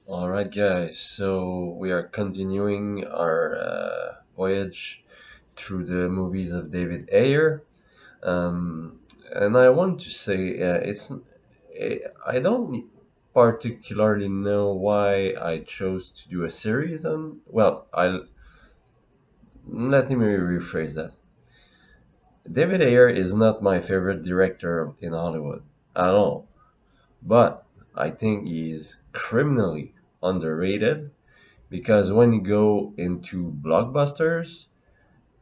All right, guys. So we are continuing our voyage through the movies of David Ayer, um, and I want to say I don't particularly know why I chose to do a series on. Well, I let me rephrase that. David Ayer is not my favorite director in Hollywood at all, but I think he's criminally underrated because when you go into blockbusters,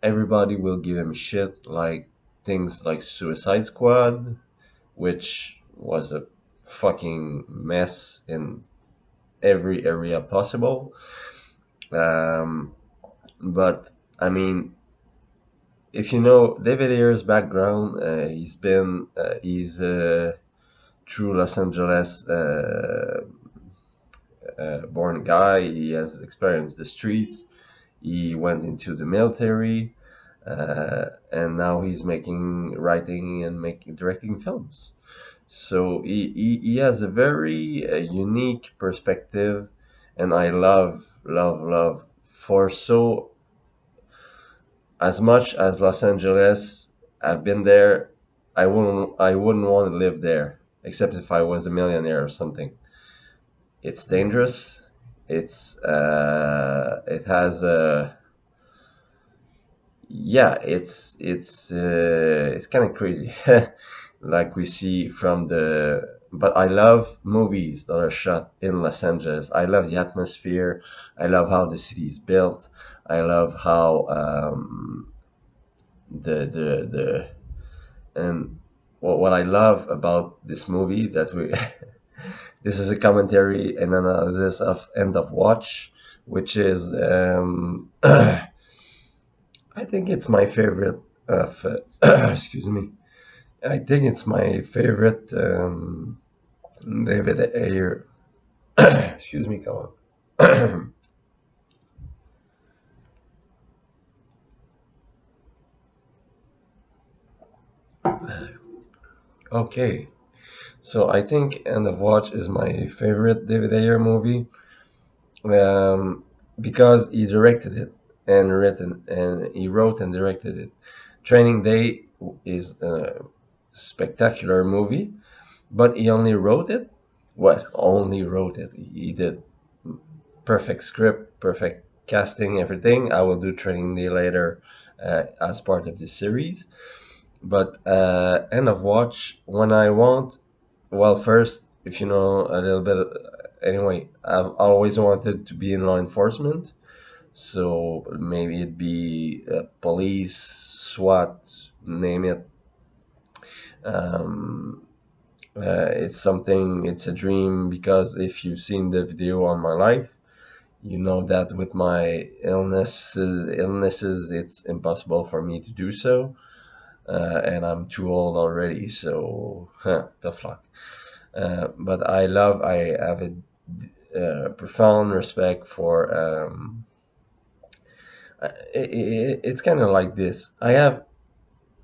everybody will give him shit like things like Suicide Squad, which was a fucking mess in every area possible. Um, but I mean, if you know David Ayer's background, he's true Los Angeles born guy. He has experienced the streets. He went into the military, and now he's writing, and making, directing films. So he has a very unique perspective, and I love for so as much as Los Angeles. I've been there. I wouldn't want to live there, except if I was a millionaire or something. It's dangerous. It has a yeah, it's kind of crazy, like we see from the. But I love movies that are shot in Los Angeles. I love the atmosphere. I love how the city is built. I love how the and what I love about this movie that we this is a commentary and analysis of End of Watch, which is I think it's my favorite of excuse me. I think it's my favorite David Ayer. Excuse me, come on. Okay, so I think End of Watch is my favorite David Ayer movie, um, because he directed it and he wrote and directed it. Training Day is a spectacular movie, but he only wrote it. What? Only wrote it. He did perfect script, perfect casting, everything. I will do Training Day later as part of this series. But End of Watch, when I want, well, first, if you know a little bit, anyway, I've always wanted to be in law enforcement. So maybe it be police, SWAT, name it. Um, it's something, it's a dream because if you've seen the video on my life, you know that with my illnesses, it's impossible for me to do so, and I'm too old already. So tough luck. But I have a profound respect for. It's kind of like this. I have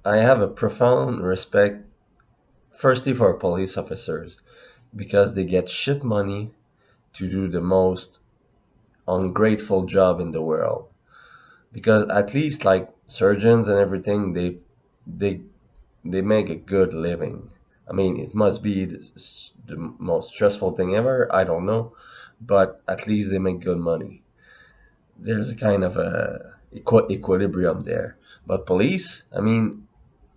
a profound respect, firstly for police officers, because they get shit money to do the most ungrateful job in the world. Because at least like surgeons and everything, they they make a good living. I mean, it must be the most stressful thing ever. I don't know, but at least they make good money. There's a kind of a equilibrium there. But police, I mean,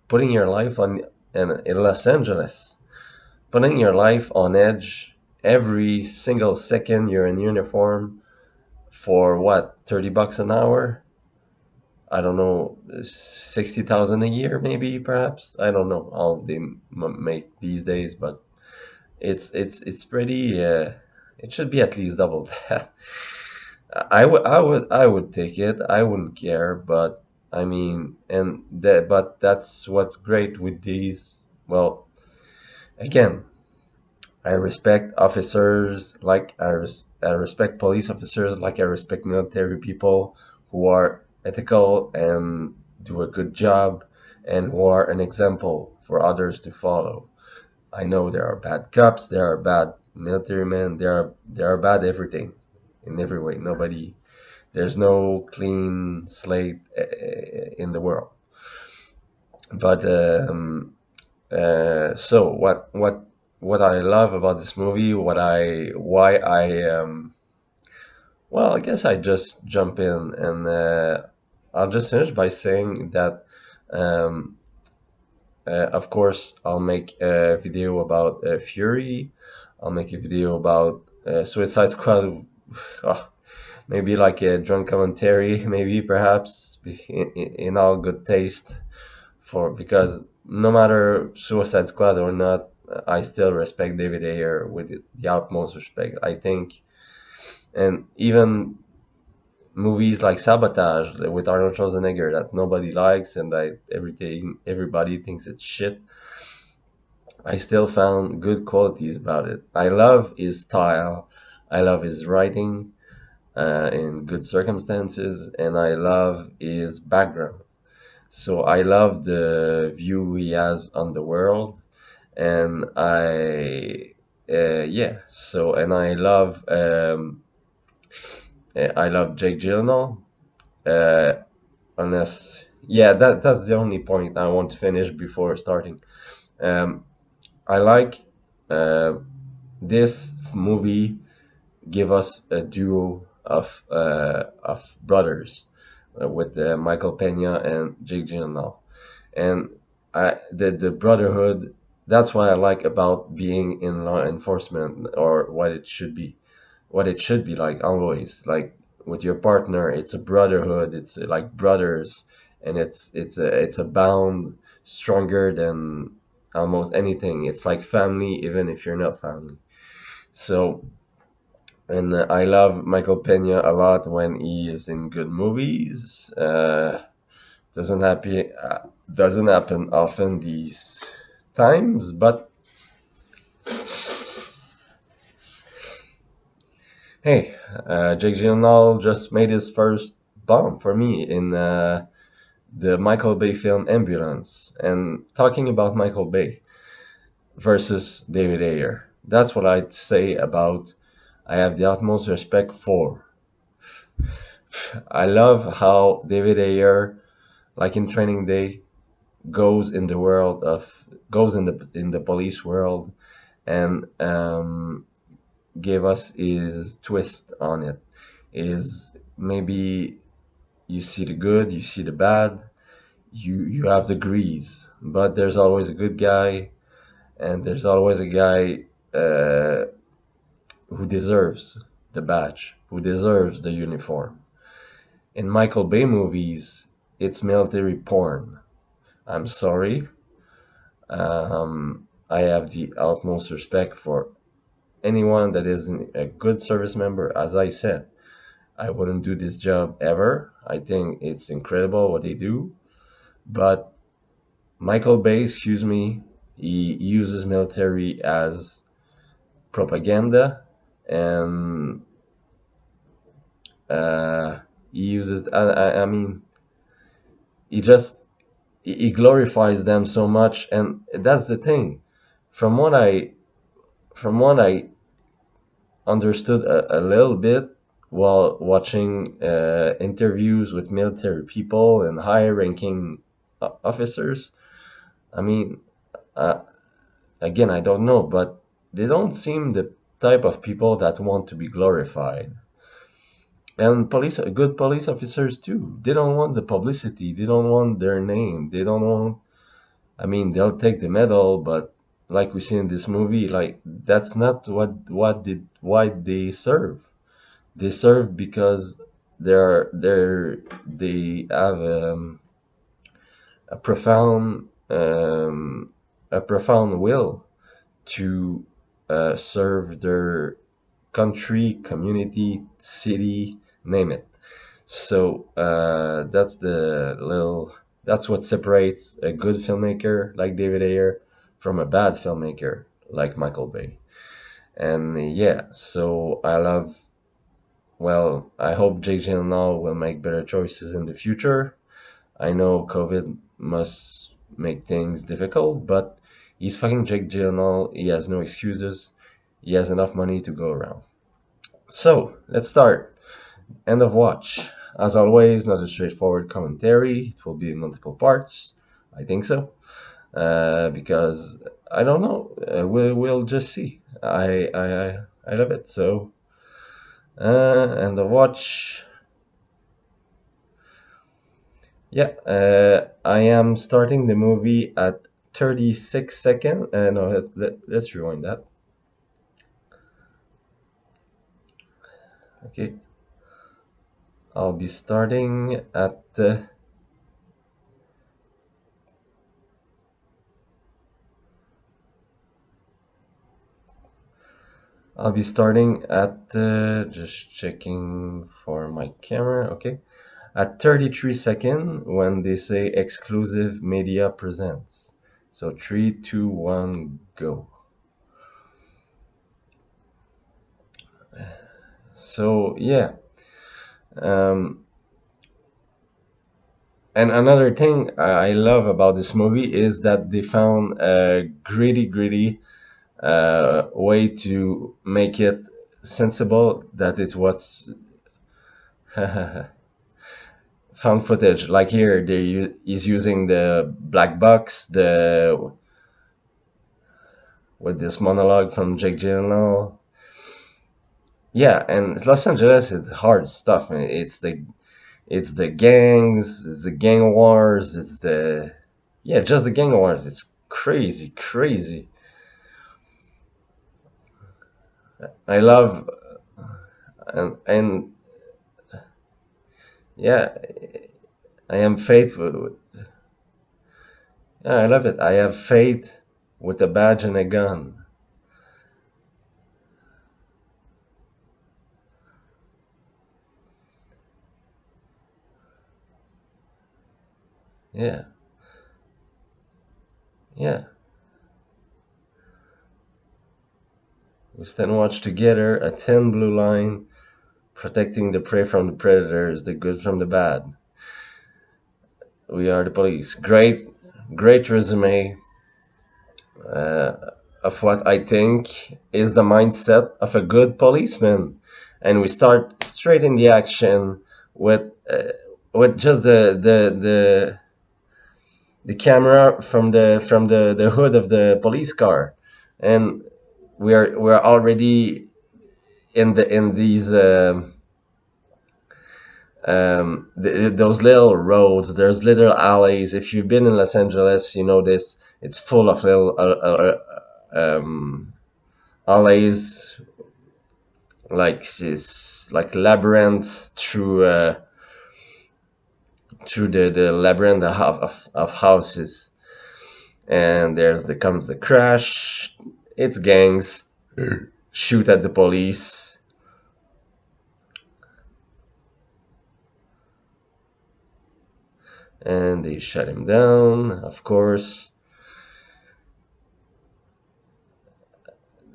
putting your life on in Los Angeles, putting your life on edge every single second you're in uniform for what, $30 an hour? I don't know, 60,000 a year, maybe, perhaps. I don't know how they make these days, but it's pretty. It should be at least double that. I would take it. I wouldn't care, but I mean, but that's what's great with these. Well, again, I respect officers like I respect police officers like I respect military people who are ethical and do a good job and who are an example for others to follow. I know there are bad cops, there are bad Military men, they are bad everything, in every way. Nobody, there's no clean slate in the world. But so what I love about this movie, why I well, I guess I just jump in, and I'll just finish by saying that, um, of course, I'll make a video about Fury. I'll make a video about Suicide Squad. Oh, maybe like a drunk commentary, maybe perhaps in all good taste, for because no matter Suicide Squad or not, I still respect David Ayer with the utmost respect. I think, and even movies like Sabotage with Arnold Schwarzenegger that nobody likes and everybody thinks it's shit, I still found good qualities about it. I love his style, I love his writing in good circumstances, and I love his background. So I love the view he has on the world, and yeah. So and I love Jake Gyllenhaal. Uh, Unless, yeah, that's the only point I want to finish before starting. Um, I like uh, this movie give us a duo of brothers with Michael Pena and Jake Gyllenhaal, and the brotherhood. That's what I like about being in law enforcement, or what it should be like always. Like with your partner, it's a brotherhood. It's like brothers, and it's a bound stronger than almost anything. It's like family, even if you're not family. So, and I love Michael Pena a lot when he is in good movies. Doesn't happen often these times, but hey, Jake Gyllenhaal just made his first bomb for me in the Michael Bay film Ambulance. And talking about Michael Bay versus David Ayer, that's what I'd say about. I have the utmost respect for. I love how David Ayer, like in Training Day, goes in the police world, and gave us his twist on it. Is maybe you see the good, you see the bad, you have degrees, but there's always a good guy, and there's always a guy uh, who deserves the badge, who deserves the uniform. In Michael Bay movies, it's military porn. I'm sorry. I have the utmost respect for anyone that is a good service member. As I said, I wouldn't do this job ever. I think it's incredible what they do. But Michael Bay, excuse me, he uses military as propaganda, and uh, he uses. I mean, he just he glorifies them so much, and that's the thing. From what I from what I understood a little bit while watching interviews with military people and high-ranking officers. I mean, uh, again, I don't know, but they don't seem the type of people that want to be glorified. And good police officers too. They don't want the publicity. They don't want their name. They don't want. I mean, they'll take the medal, but like we see in this movie, like that's not why they serve. They serve because they have a profound a profound will to serve their country, community, city, name it. So that's what separates a good filmmaker like David Ayer from a bad filmmaker like Michael Bay. And yeah, so I hope Jake Gyllenhaal will make better choices in the future. I know COVID must make things difficult, but he's fucking Jake Gyllenhaal. He has no excuses. he has enough money to go around. So let's start. End of watch. As always, not a straightforward commentary. It will be in multiple parts. I think so. Because I don't know. We'll just see. I love it. So end of watch. Yeah, I am starting the movie at 36 seconds. No, let's rewind that. Okay, I'll be starting at just checking for my camera. Okay, at 33 seconds when they say exclusive media presents. So three, two, one, go. So yeah, um, and another thing I love about this movie is that they found a gritty way to make it sensible that it was found footage. Like here, he's using the black box, the with this monologue from Jake Gyllenhaal. Yeah, and Los Angeles, it's hard stuff. It's the gangs, it's the gang wars, it's the yeah, just the gang wars. It's crazy. I love and yeah, I am faithful. Yeah, I love it. I have faith with a badge and a gun. Yeah, yeah. We stand watch together, a thin blue line, protecting the prey from the predators, the good from the bad. We are the police. Great resume of what I think is the mindset of a good policeman. And we start straight in the action with with just the camera from the hood of the police car, and we're already in these those little roads. There's little alleys. If you've been in Los Angeles, you know this. It's full of little alleys, like this, like labyrinth through the labyrinth of houses. And comes the crash. It's gangs shoot at the police, and they shut him down. Of course,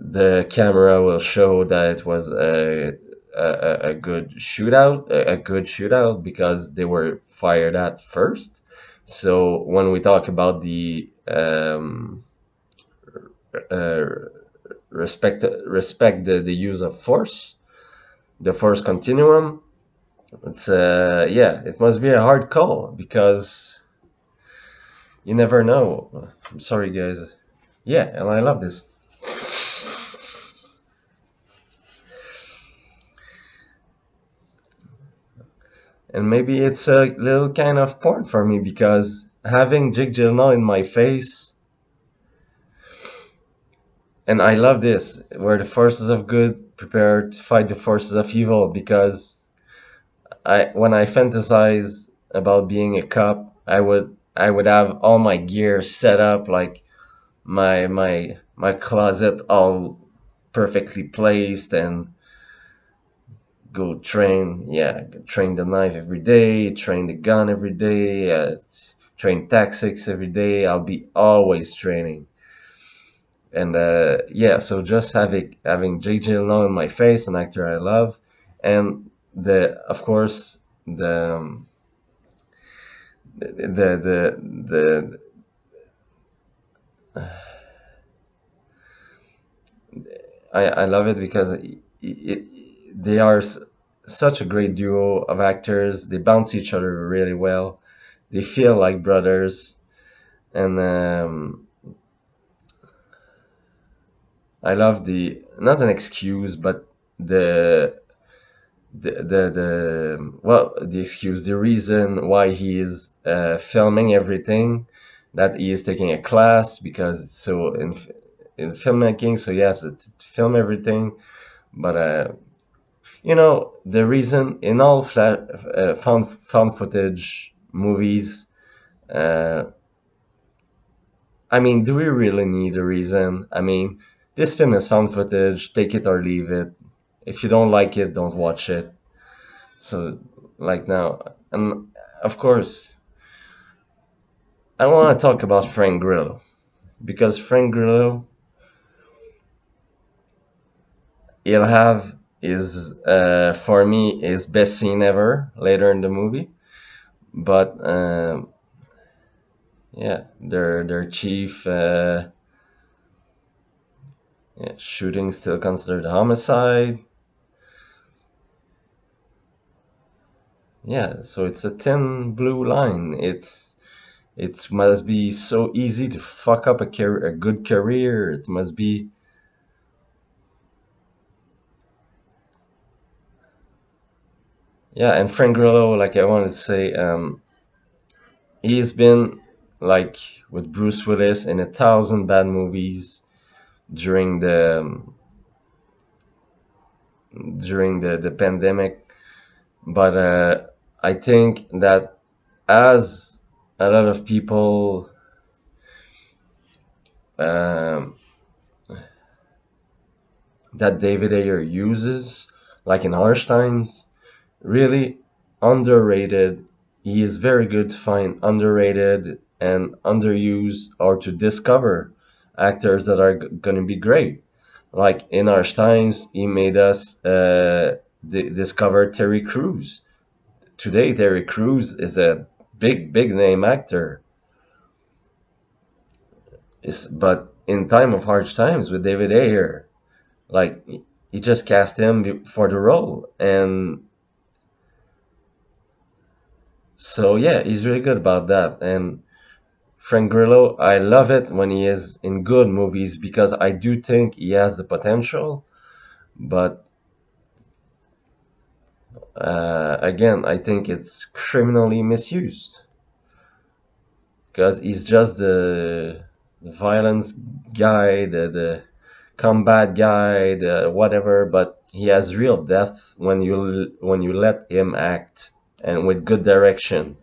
the camera will show that it was a good shootout, a good shootout because they were fired at first. So when we talk about the uh, respect the use of force, the force continuum, it's yeah, it must be a hard call because you never know. I'm sorry, guys. Yeah, and I love this. And maybe it's a little kind of porn for me because having Jake Gyllenhaal in my face, and I love this, where the forces of good prepare to fight the forces of evil. Because when I fantasize about being a cop, I would have all my gear set up, like my closet all perfectly placed, and go train. Yeah, train the knife every day, train the gun every day, train tactics every day. I'll be always training. And yeah, so just having Jake Gyllenhaal in my face, an actor I love, and the of course the I love it because they are such a great duo of actors. They bounce each other really well. They feel like brothers, and I love the not an excuse, but the the excuse, the reason why he is filming everything, that he is taking a class because so in filmmaking, so he has to film everything. But the reason in all found footage movies, uh, I mean, do we really need a reason? I mean, this film is found footage. Take it or leave it. If you don't like it, don't watch it. So, like now, and of course, I want to talk about Frank Grillo because Frank Grillo, he'll have is for me his best scene ever later in the movie. But yeah, their chief yeah, shooting still considered homicide. Yeah, so it's a thin blue line. It must be so easy to fuck up a good career. It must be. Yeah, and Frank Grillo, like I wanted to say, he's been like with Bruce Willis in 1,000 bad movies during the pandemic. But I think that as a lot of people um, that David Ayer uses, like in Harsh Times, really underrated. He is very good to find underrated and underused or to discover actors that are going to be great. Like in Harsh Times, he made us discover Terry Crews. Today, Terry Crews is a big name actor. But in Time of Hard Times with David Ayer, like he just cast him for the role, and so yeah, he's really good about that. And Frank Grillo, I love it when he is in good movies because I do think he has the potential, but again, I think it's criminally misused because he's just the violence guy, the combat guy, the whatever. But he has real depth when you let him act and with good direction.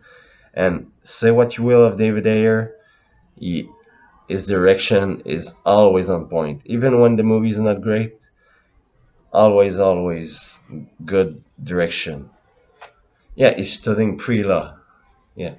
And say what you will of David Ayer, he, his direction is always on point. Even when the movie is not great, always good direction. Yeah, he's studying pre-law. Yeah,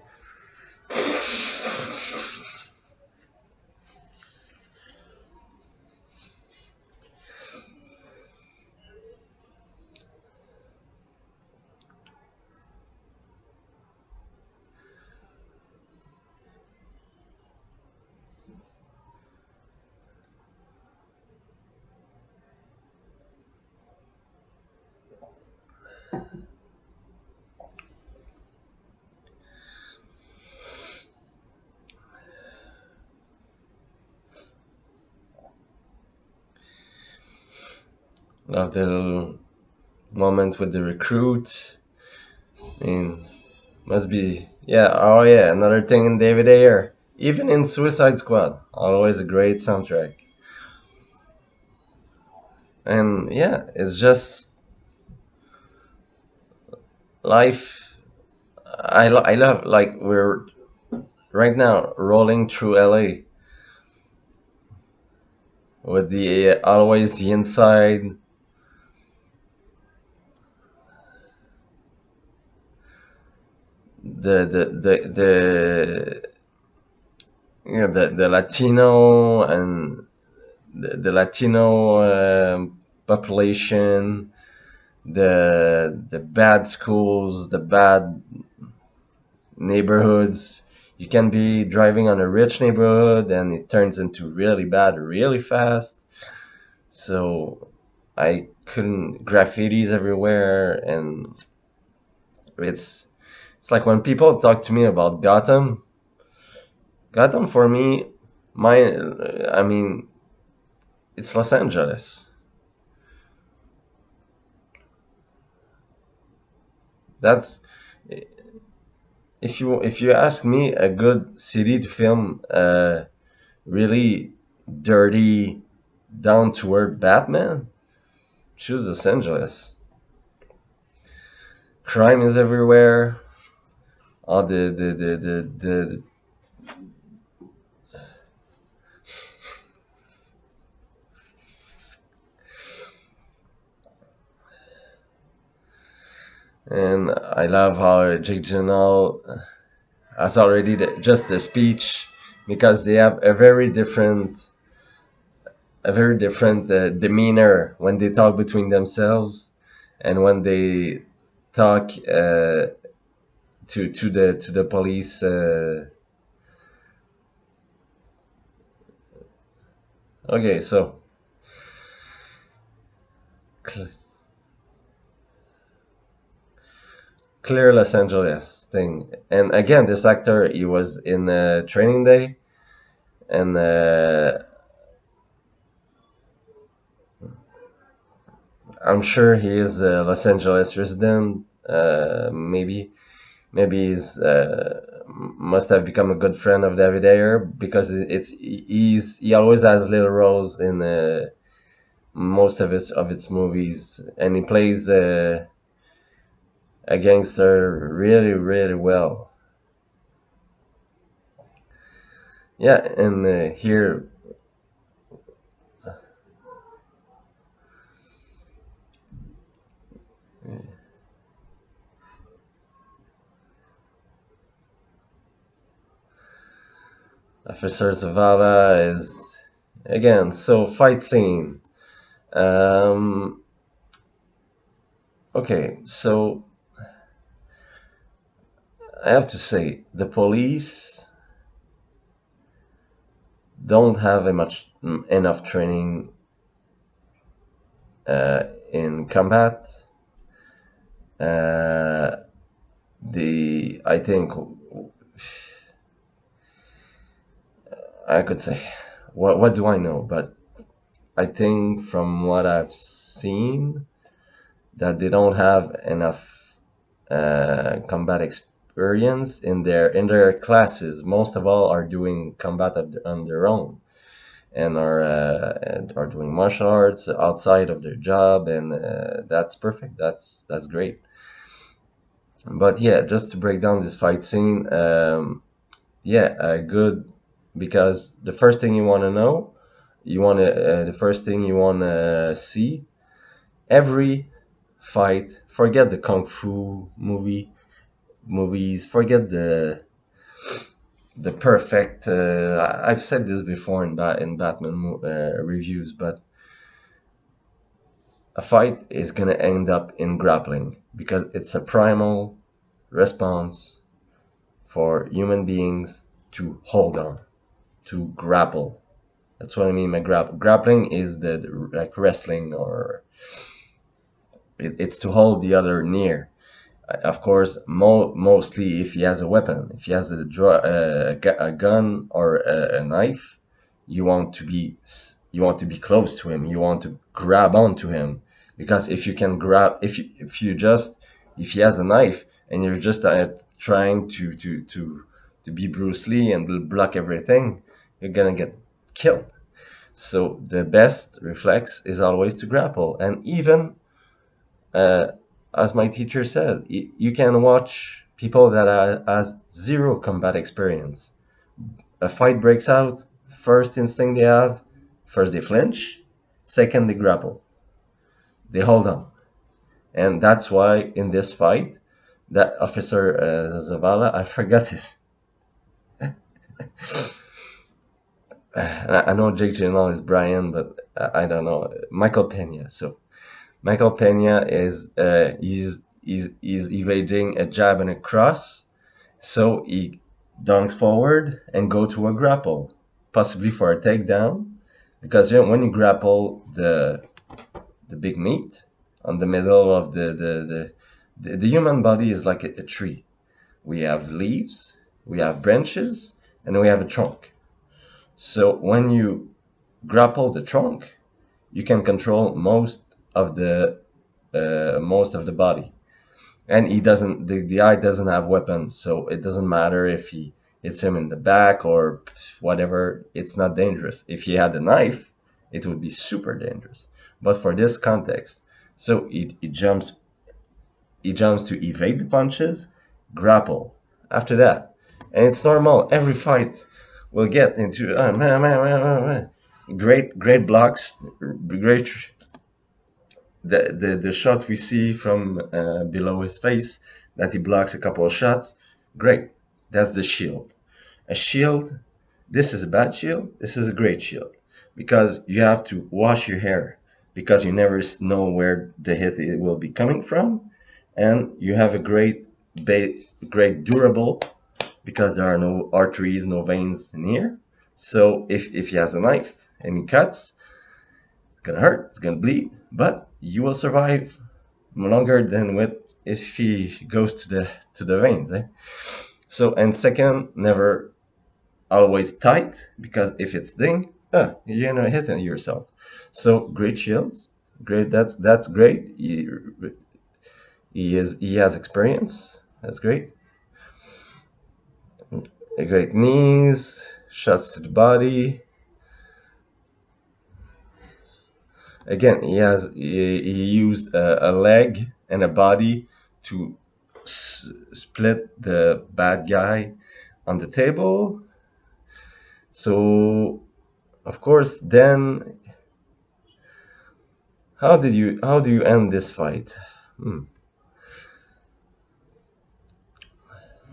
love the little moment with the recruit. I mean, must be yeah. Oh yeah, another thing in David Ayer. Even in Suicide Squad, always a great soundtrack. And yeah, it's just life. I love like we're right now rolling through LA with the always the inside, the the Latino and the Latino population, the bad schools, the bad neighborhoods. You can be driving on a rich neighborhood and it turns into really bad really fast. So I couldn't graffitis everywhere, and it's it's like when people talk to me about Gotham. Gotham for me, my I mean, it's Los Angeles. That's if you ask me a good city to film really dirty, down to earth Batman, choose Los Angeles. Crime is everywhere. All the and I love how Jake Gyllenhaal has already just the speech because they have a very different demeanor when they talk between themselves and when they talk to the police. Okay, so cl- clear Los Angeles thing, and again, this actor he was in Training Day, and I'm sure he is a Los Angeles resident. Maybe must have become a good friend of David Ayer because he always has little roles in most of its movies, and he plays a gangster really really well. Yeah, and here Officer Zavala is again so fight scene. Um, okay, so I have to say the police don't have enough training in combat. Uh, the I think I could say what do I know, but I think from what I've seen that they don't have enough combat experience in their classes. Most of all are doing combat on their own and are doing martial arts outside of their job, and that's perfect. That's great. But yeah, just to break down this fight scene, yeah, good because the first thing you want to know, the first thing you want to see every fight. Forget the kung fu movies. Forget the perfect. I've said this before in Batman reviews, but a fight is gonna end up in grappling because it's a primal response for human beings to hold on, to grapple. That's what I mean by grapple. Grappling is the like wrestling, or it's to hold the other near. Of course, mostly if he has a weapon, if he has a gun or a knife, you want to be close to him. You want to grab onto him because if you can grab, if he has a knife and you're just trying to be Bruce Lee and block everything, you're gonna get killed. So the best reflex is always to grapple, and even uh, as my teacher said, you can watch people that has zero combat experience. A fight breaks out, first instinct they have, first they flinch, second they grapple, they hold on, and that's why in this fight, that officer Zavala, I forgot his. I know Jake Gyllenhaal is Brian, but I don't know Michael Pena. So Michael Pena is he's evading a jab and a cross. So he dunks forward and go to a grapple, possibly for a takedown, because when you grapple, the big meat. On the middle of the human body is like a tree. We have leaves, we have branches, and we have a trunk. So when you grapple the trunk, you can control most of the body. And he doesn't. The eye doesn't have weapons, so it doesn't matter if he hits him in the back or whatever. It's not dangerous. If he had a knife, it would be super dangerous. But for this context, so he jumps. He jumps to evade the punches, grapple. After that, and it's normal. Every fight will get into great blocks, great the shot we see from below his face that he blocks a couple of shots. Great, that's the shield. A shield. This is a bad shield. This is a great shield because you have to wash your hair because you never know where the hit will be coming from, and you have a great durable because there are no arteries, no veins in here. So if he has a knife and he cuts, it's gonna hurt, it's gonna bleed, but you will survive longer than with if he goes to the veins. So and second, never always tight because if it's ding, you're gonna hit yourself. So great shields, great. That's great. He has experience. That's great. A great knees, shots to the body. Again, he used a leg and a body to split the bad guy on the table. So, of course, then how do you end this fight?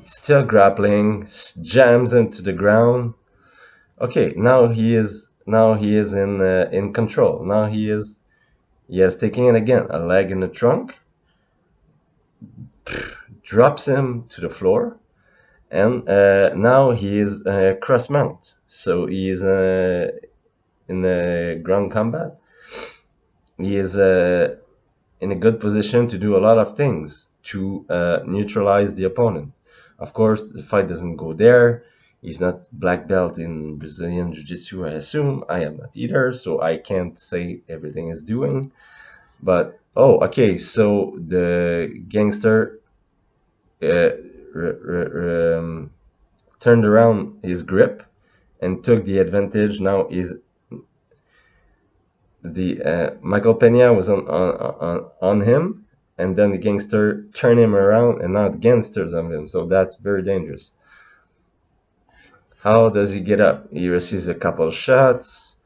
Still grappling, jams him to the ground. Okay, now he is in control. Now he has taken it again, a leg in the trunk, drops him to the floor, and now he is cross mount. So he is in the ground combat. He is in a good position to do a lot of things to neutralize the opponent. Of course, the fight doesn't go there. He's not black belt in Brazilian Jiu-Jitsu, I assume. I am not either, so I can't say everything is doing. But, oh, okay, so the gangster uh, turned around his grip and took the advantage. Now is the Michael Pena was on him, and then the gangster turned him around, and now the gangster's on him. So that's very dangerous. How does he get up? He receives a couple of shots,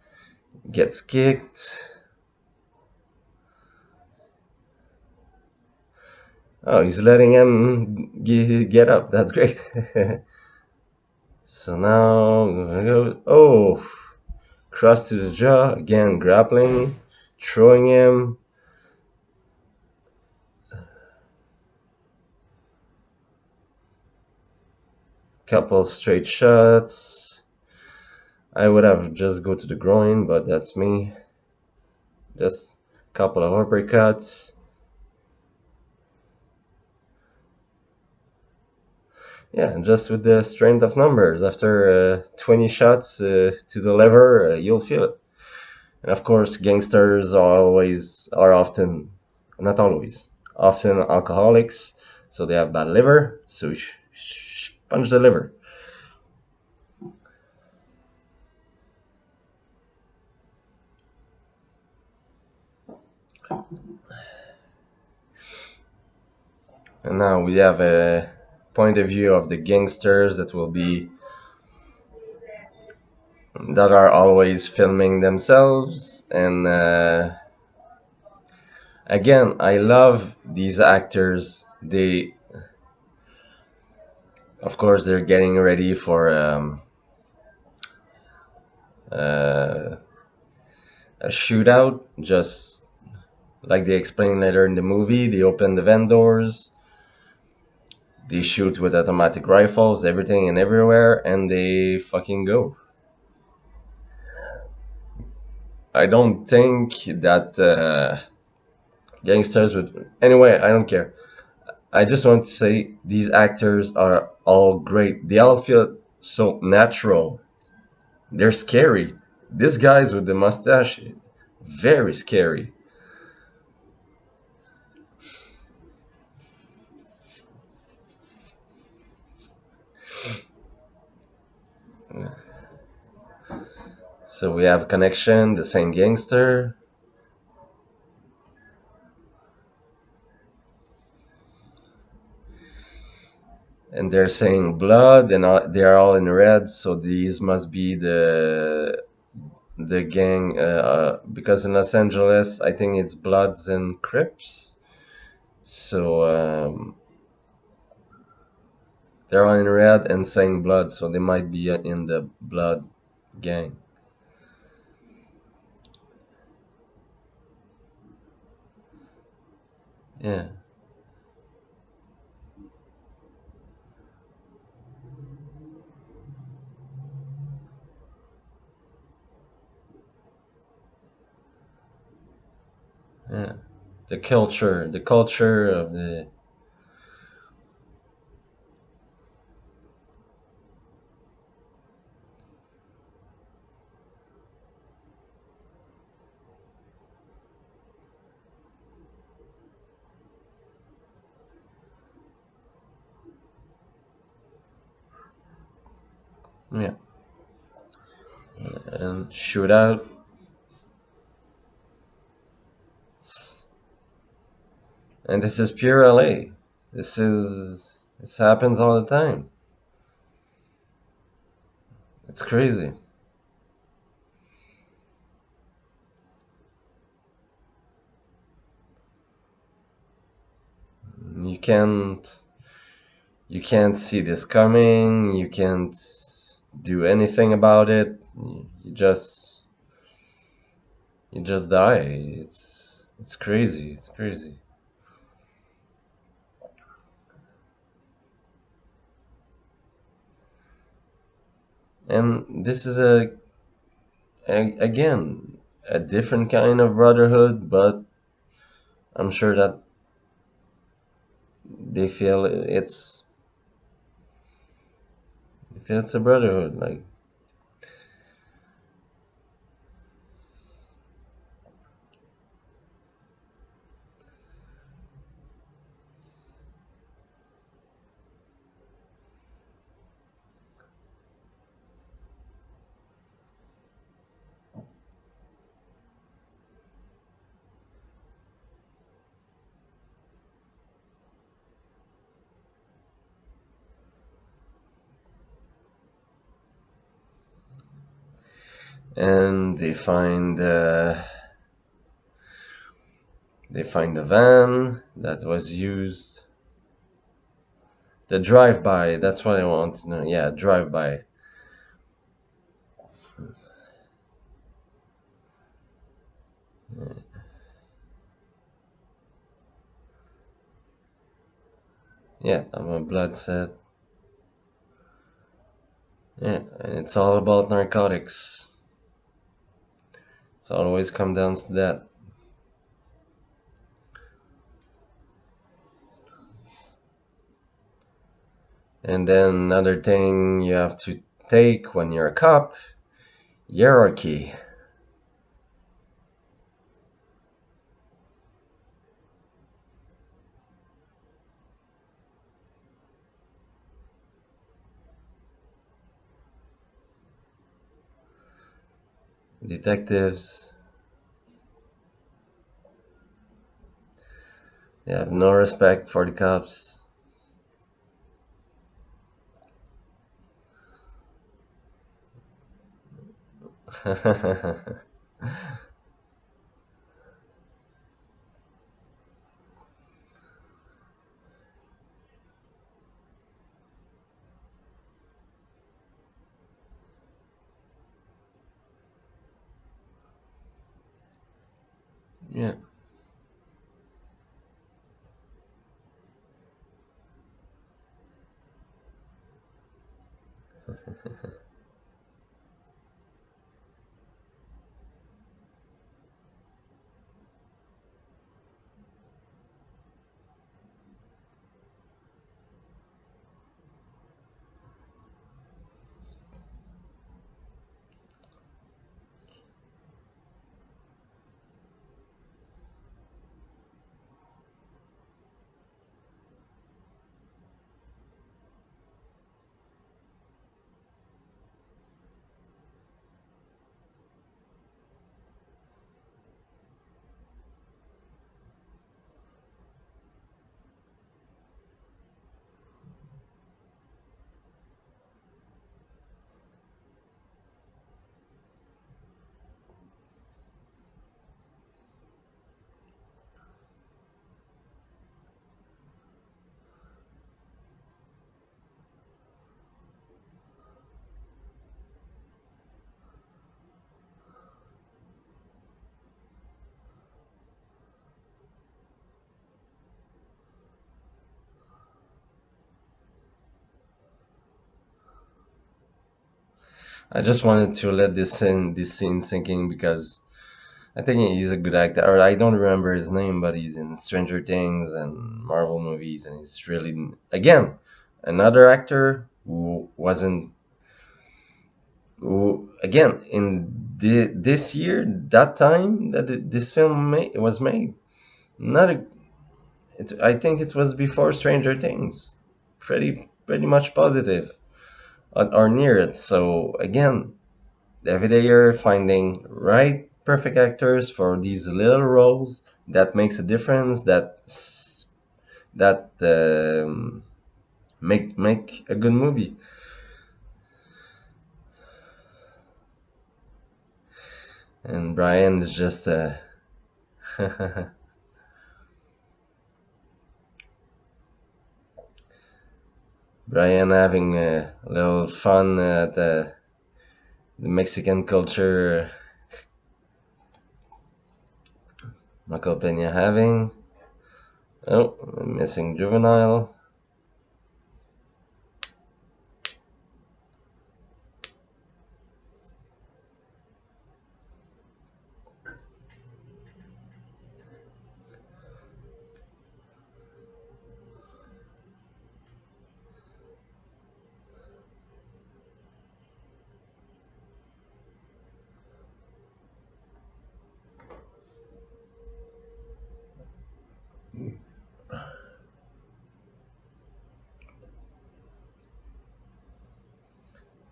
gets kicked. Oh, he's letting him get up. That's great. So now, oh, cross to the jaw, again grappling, throwing him. Couple straight shots. I would have just go to the groin, but that's me. Just a couple of uppercuts. Yeah, just with the strength of numbers. After 20 shots to the lever, you'll feel it. And of course, gangsters are often, not always, often alcoholics, so they have bad liver. So punch the liver. And now we have a point of view of the gangsters that are always filming themselves. And again, I love these actors. Of course, they're getting ready for a shootout, just like they explain later in the movie. They open the van doors, they shoot with automatic rifles, everything and everywhere, and they fucking go. I don't think that Gangsters with anyway. I don't care. I just want to say these actors are all great. They all feel so natural. They're scary. This guy's with the mustache, very scary. So we have a connection, the same gangster, and they're saying blood, and they are all in red. So these must be the gang. Because in Los Angeles, I think it's Bloods and Crips. So they're all in red and saying blood. So they might be in the blood gang. Yeah, yeah. The culture of the yeah, and shootout. And this is pure LA. This happens all the time. It's crazy. You can't you can't see this coming. You can't do anything about it. You just die. It's crazy. It's crazy. And this is again a different kind of brotherhood, but I'm sure that they feel it's a brotherhood. Like, and they find the van that was used. The drive-by. That's what I want to know. Yeah, drive-by. Yeah, I'm a blood set. Yeah, and it's all about narcotics. It's always come down to that. And then another thing you have to take when you're a cop: hierarchy. Detectives, they have no respect for the cops. Yeah, I just wanted to let this scene sinking because I think he's a good actor. Or I don't remember his name, but he's in Stranger Things and Marvel movies, and he's really, again, another actor who wasn't, who again in this year, that time that this film was made, not a, I think it was before Stranger Things, pretty much positive, or near it. So again, David Ayer finding right perfect actors for these little roles that makes a difference, that make a good movie. And Brian is just Brian having a little fun at the Mexican culture. Michael Pena having, oh, missing Juvenile.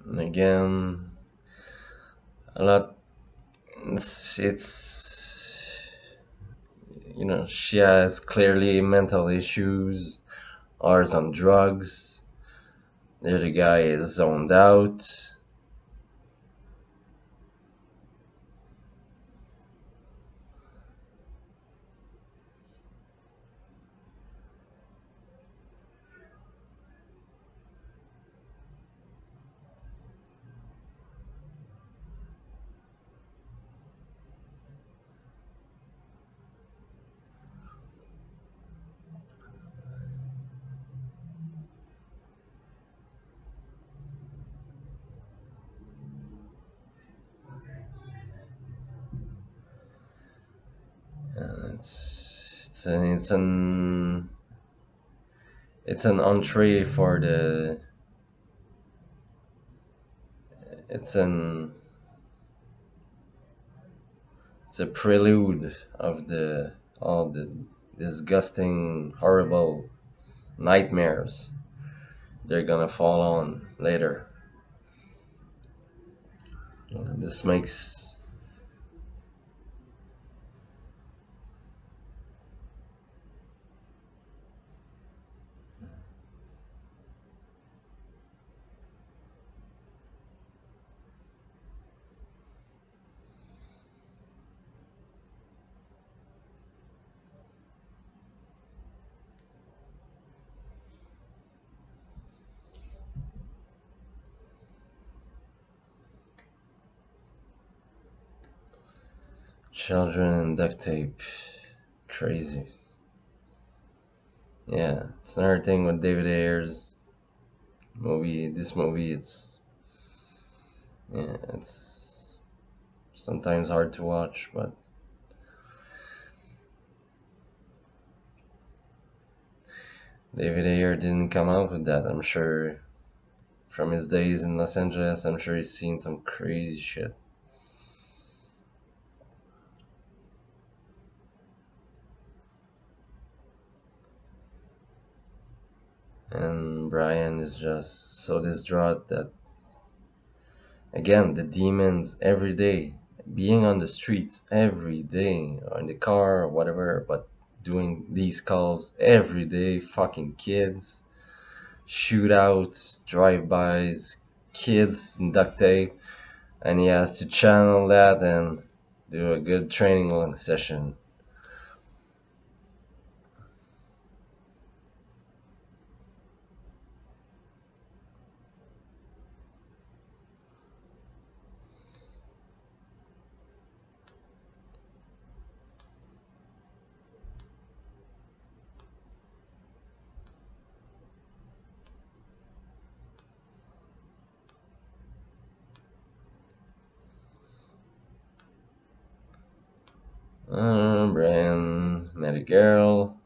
And again, a lot. It's she has clearly mental issues, or is on drugs. The other guy is zoned out. It's an entree for the it's an it's a prelude of the all the disgusting, horrible nightmares they're gonna fall on later. This makes children and duct tape crazy. Yeah, it's another thing with David Ayer's movie. This movie, it's sometimes hard to watch, but David Ayer didn't come out with that. I'm sure from his days in Los Angeles, I'm sure he's seen some crazy shit. And Brian is just so distraught that, again, the demons every day, being on the streets every day, or in the car or whatever, but doing these calls every day, fucking kids, shootouts, drive-bys, kids in duct tape, and he has to channel that and do a good training session. Brian met a girl.